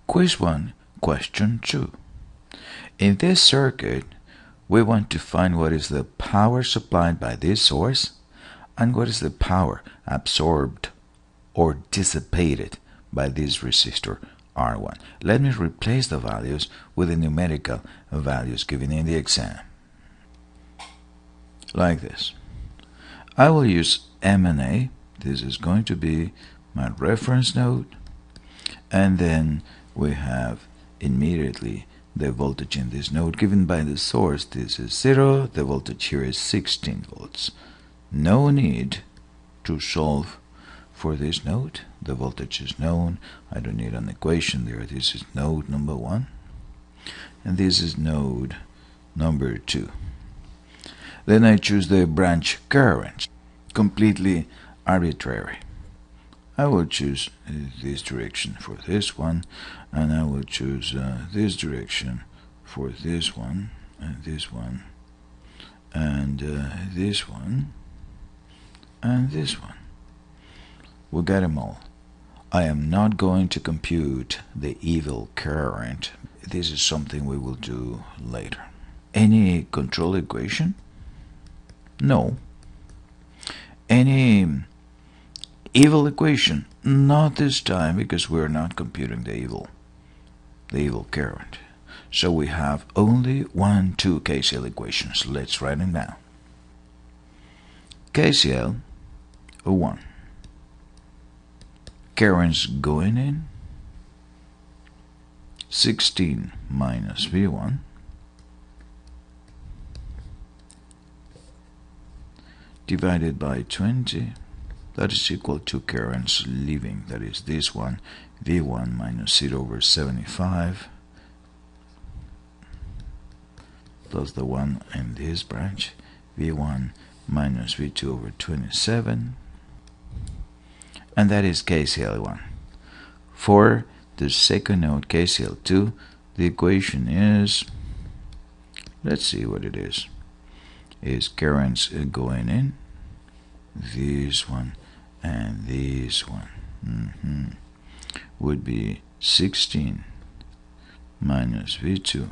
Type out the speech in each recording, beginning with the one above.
Quiz 1, question 2. In this circuit, we want to find what is the power supplied by this source and what is the power absorbed or dissipated by this resistor R1. Let me replace the values with the numerical values given in the exam. Like this. I will use M and A. This is going to be my reference node. And then we have immediately the voltage in this node given by the source. This is 0. The voltage here is 16 volts. No need to solve for this node. The voltage is known. I don't need an equation there. This is node number 1. And this is node number 2. Then I choose the branch current. Completely arbitrary. I will choose this direction for this one, and I will choose this direction for this one, and this one, and this one, and this one. We got them all. I am not going to compute the evil current. This is something we will do later. Any control equation? No. Any evil equation? Not this time, because we're not computing the evil current. So we have only 1, 2 KCL equations. Let's write them down. KCL 1. Currents going in 16 minus V1 divided by 20, that is equal to currents leaving, that is this one, V1 minus 0 over 75, plus the one in this branch, V1 minus V2 over 27, and that is KCL1. For the second node, KCL2, the equation is, let's see what it is currents going in, this one and this one, would be 16 minus V2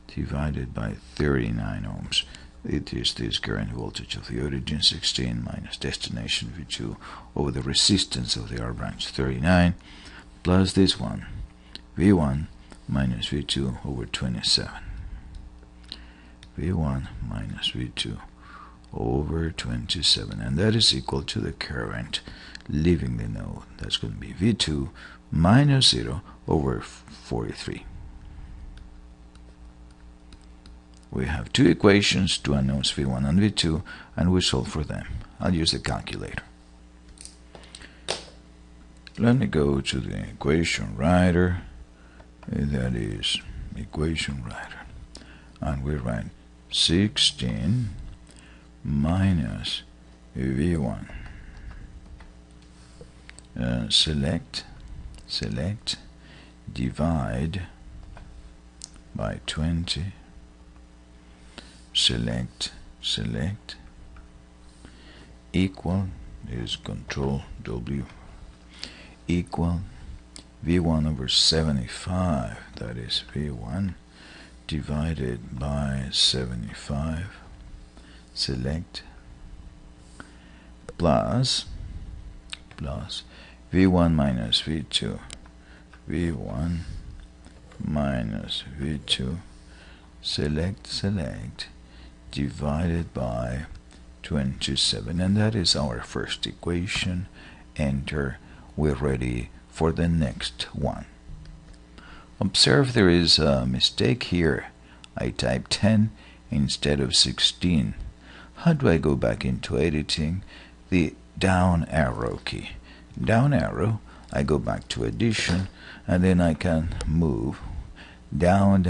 divided by 39 ohms. It is this current voltage of the origin, 16 minus destination V2 over the resistance of the R branch, 39, plus this one, V1 minus V2 over 27. V1 minus V2 over 27, and that is equal to the current leaving the node. That's going to be V2 minus 0 over 43. We have two equations, two unknowns, V1 and V2, and we solve for them. I'll use the calculator. Let me go to the equation writer. That is equation writer. And we write 16 minus V1. Select, divide by 20. Select, equal is control W, equal V1 over 75, that is V1 divided by 75, select, plus V1 minus V2, V1 minus V2, select, divided by 27, and that is our first equation. Enter. We're ready for the next one. Observe there is a mistake here. I typed 10 instead of 16. How do I go back into editing? The down arrow key. Down arrow, I go back to addition, and then I can move down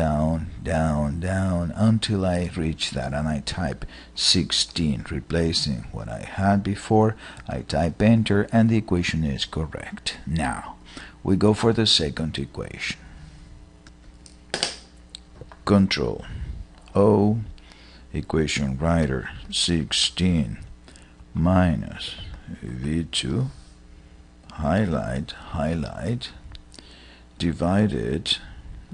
until I reach that, and I type 16, replacing what I had before. I type enter, and the equation is correct. Now we go for the second equation. Control O, equation writer, 16 minus V2, highlight, divided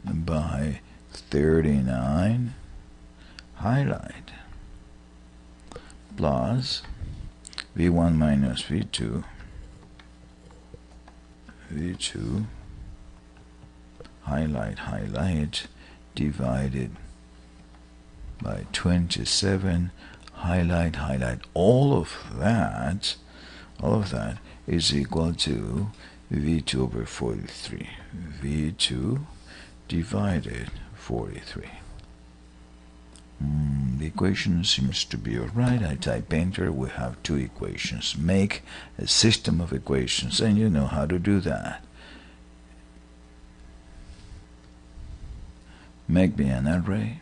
by 39 highlight plus V1 minus V2 highlight divided by 27 highlight. All of that is equal to V2 over 43. V2 divided 43. The equation seems to be alright. I type enter. We have two equations. Make a system of equations, and you know how to do that. Make me an array.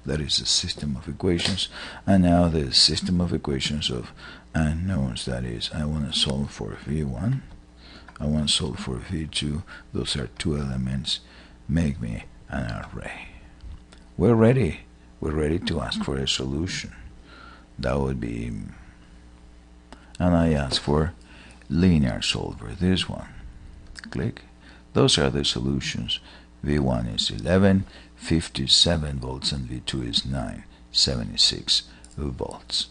That is a system of equations. And now the system of equations of unknowns. That is, I want to solve for V1. I want to solve for V2. Those are two elements. Make me an array. We're ready. We're ready to ask for a solution. That would be, and I ask for linear solver, this one. Click. Those are the solutions. V1 is 1157 volts and V2 is 976 volts.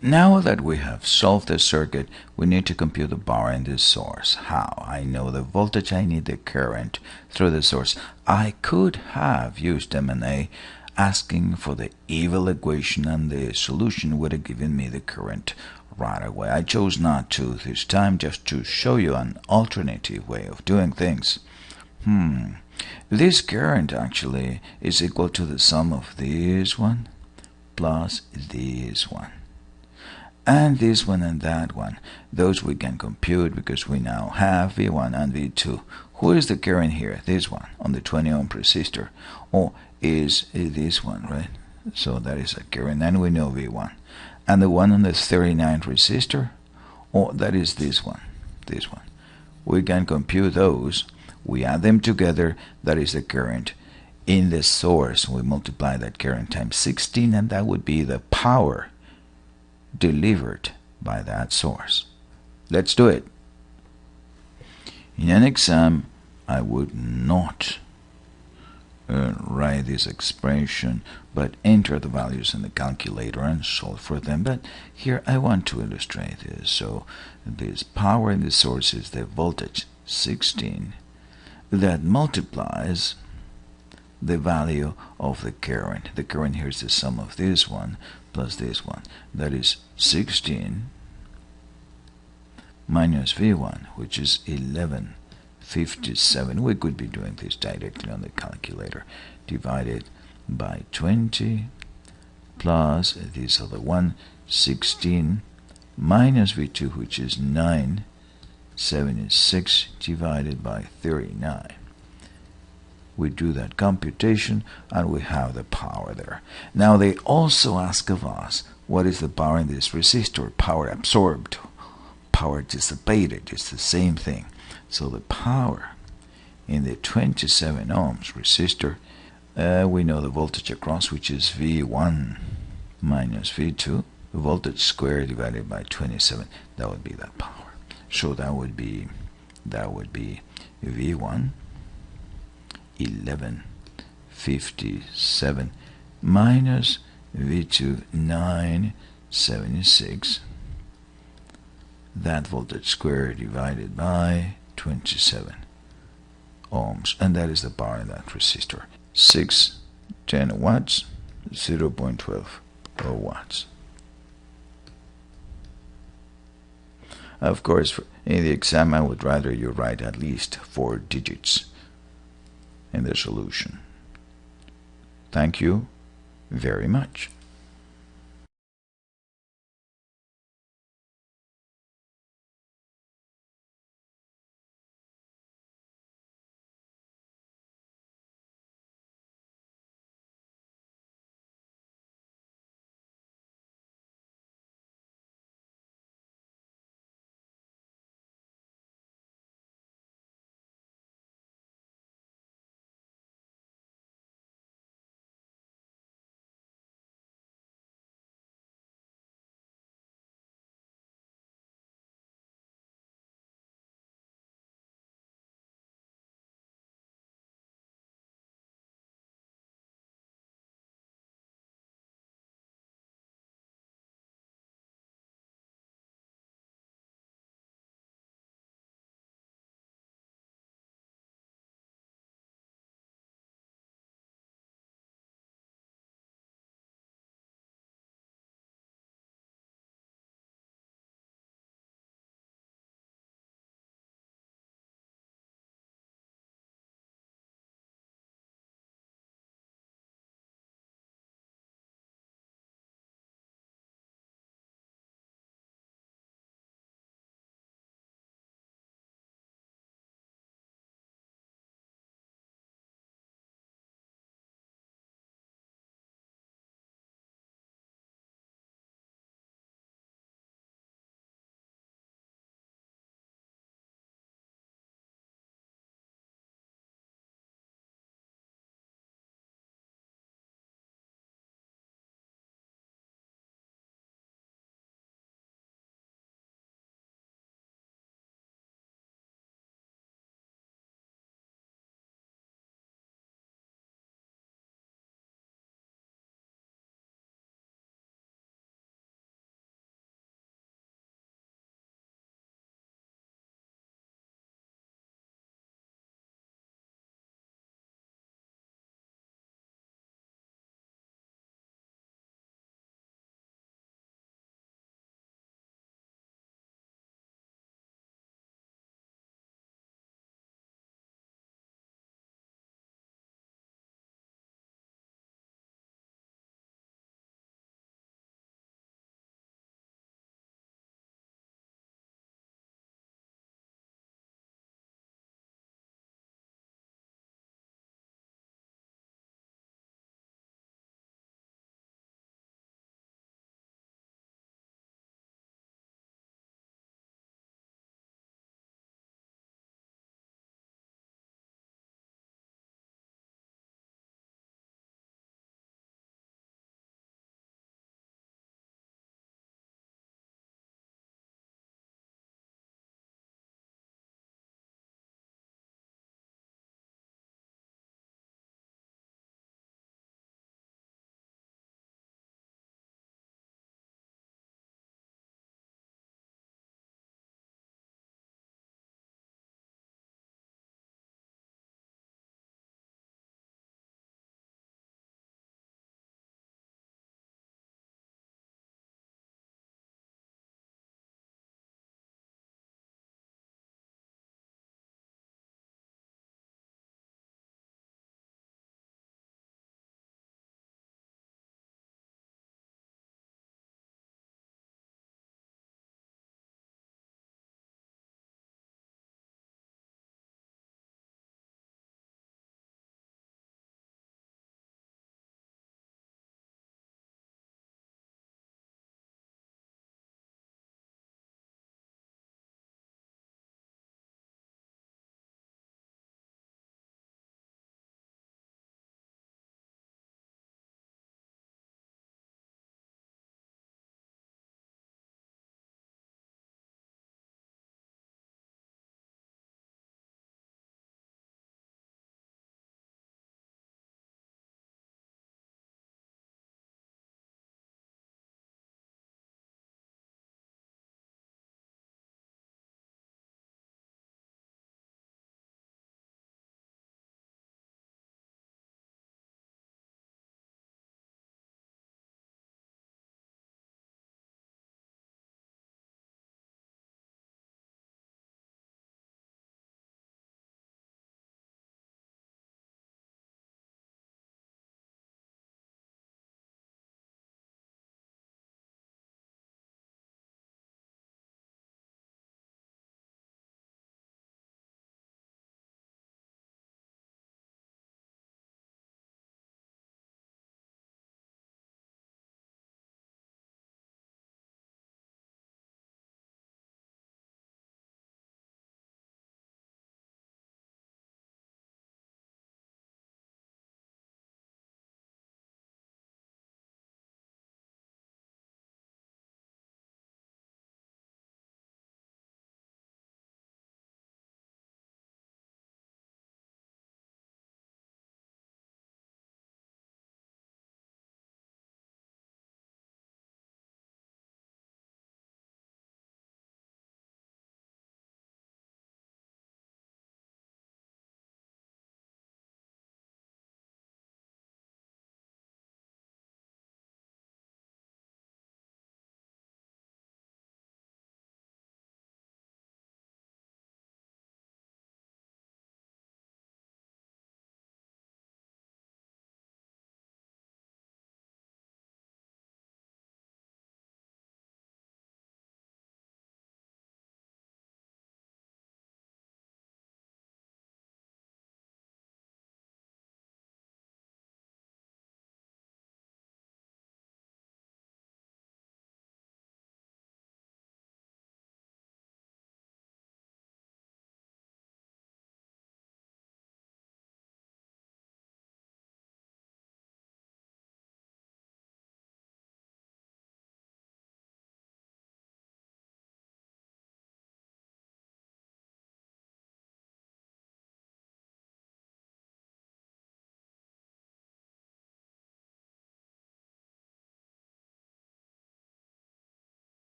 Now that we have solved the circuit, we need to compute the power in the source. How? I know the voltage, I need the current through the source. I could have used M&A asking for the evil equation, and the solution would have given me the current right away. I chose not to this time, just to show you an alternative way of doing things. This current actually is equal to the sum of this one plus this one. And this one and that one. Those we can compute because we now have V1 and V2. Who is the current here? This one on the 20 ohm resistor. Or is this one, right? So that is a current, and we know V1. And the one on the 39 resistor, or that is this one. We can compute those. We add them together. That is the current in the source. We multiply that current times 16, and that would be the power delivered by that source. Let's do it. In an exam, I would not write this expression, but enter the values in the calculator and solve for them. But here I want to illustrate this. So this power in the source is the voltage 16 that multiplies the value of the current. The current here is the sum of this one plus this one. That is 16 minus V1, which is 1157. We could be doing this directly on the calculator. Divided by 20 plus this other one, 16 minus V2, which is 976 divided by 39. We do that computation and we have the power there. Now they also ask of us, what is the power in this resistor? Power absorbed, power dissipated, it's the same thing. So the power in the 27 ohms resistor, we know the voltage across, which is V1 minus V2, voltage squared divided by 27. That would be that power. So that would be V1 1157 minus V2 976. That voltage squared divided by 27 ohms, and that is the power in that resistor. 610 watts, 0.12 watts. Of course, in the exam, I would rather you write at least 4 digits in the solution. Thank you very much.